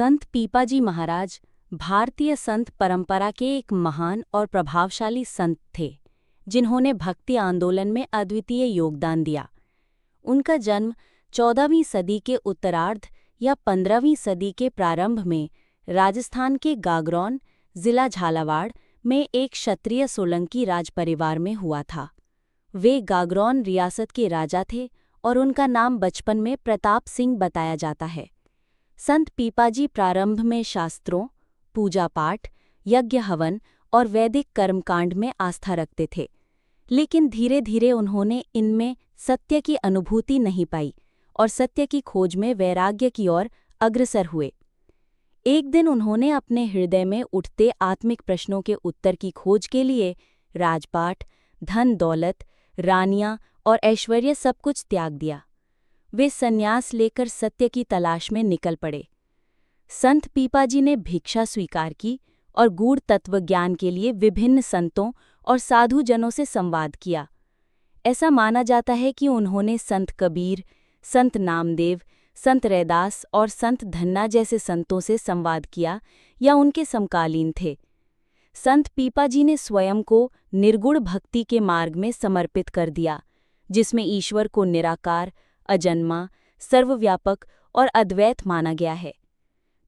संत पीपाजी महाराज भारतीय संत परंपरा के एक महान और प्रभावशाली संत थे, जिन्होंने भक्ति आंदोलन में अद्वितीय योगदान दिया। उनका जन्म 14वीं सदी के उत्तरार्ध या 15वीं सदी के प्रारंभ में राजस्थान के गागरौन, जिला झालावाड़ में एक क्षत्रिय सोलंकी राजपरिवार में हुआ था। वे गागरौन रियासत के राजा थे और उनका नाम बचपन में प्रताप सिंह बताया जाता है। संत पीपाजी प्रारंभ में शास्त्रों, पूजा पाठ, यज्ञ हवन और वैदिक कर्मकांड में आस्था रखते थे, लेकिन धीरे धीरे उन्होंने इनमें सत्य की अनुभूति नहीं पाई और सत्य की खोज में वैराग्य की ओर अग्रसर हुए। एक दिन उन्होंने अपने हृदय में उठते आत्मिक प्रश्नों के उत्तर की खोज के लिए राजपाट, धन दौलत, रानियां और ऐश्वर्य सब कुछ त्याग दिया। वे संन्यास लेकर सत्य की तलाश में निकल पड़े। संत पीपाजी ने भिक्षा स्वीकार की और गूढ़ तत्वज्ञान के लिए विभिन्न संतों और साधुजनों से संवाद किया। ऐसा माना जाता है कि उन्होंने संत कबीर, संत नामदेव, संत रैदास और संत धन्ना जैसे संतों से संवाद किया या उनके समकालीन थे। संत पीपाजी ने स्वयं को निर्गुण भक्ति के मार्ग में समर्पित कर दिया, जिसमें ईश्वर को निराकार, अजन्मा, सर्वव्यापक और अद्वैत माना गया है।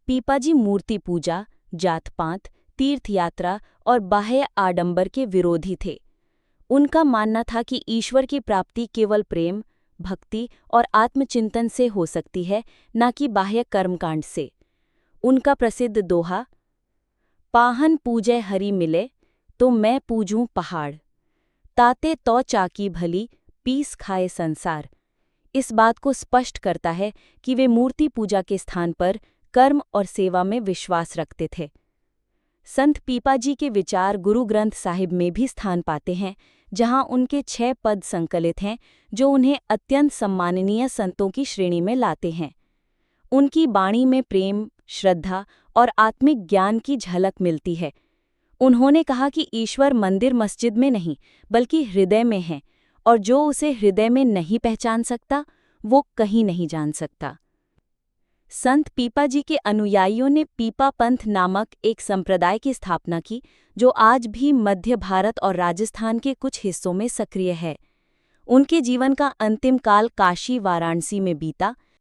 पीपाजी मूर्ति पूजा, जात-पात, तीर्थयात्रा और बाह्य आडंबर के विरोधी थे। उनका मानना था कि ईश्वर की प्राप्ति केवल प्रेम, भक्ति और आत्मचिंतन से हो सकती है, न कि बाह्य कर्मकांड से। उनका प्रसिद्ध दोहा, पाहन पूजै हरि मिले तो मैं पूजूं पहाड़, ताते तो चाकी भली पीस खाए संसार, इस बात को स्पष्ट करता है कि वे मूर्ति पूजा के स्थान पर कर्म और सेवा में विश्वास रखते थे। संत पीपाजी के विचार गुरु ग्रंथ साहिब में भी स्थान पाते हैं, जहां उनके 6 पद संकलित हैं, जो उन्हें अत्यंत सम्माननीय संतों की श्रेणी में लाते हैं। उनकी वाणी में प्रेम, श्रद्धा और आत्मिक ज्ञान की झलक मिलती है। उन्होंने कहा कि ईश्वर मंदिर मस्जिद में नहीं, बल्कि हृदय में है, और जो उसे हृदय में नहीं पहचान सकता, वो कहीं नहीं जान सकता। संत पीपाजी के अनुयायियों ने पीपा पंथ नामक एक संप्रदाय की स्थापना की, जो आज भी मध्य भारत और राजस्थान के कुछ हिस्सों में सक्रिय है। उनके जीवन का अंतिम काल काशी, वाराणसी में बीता,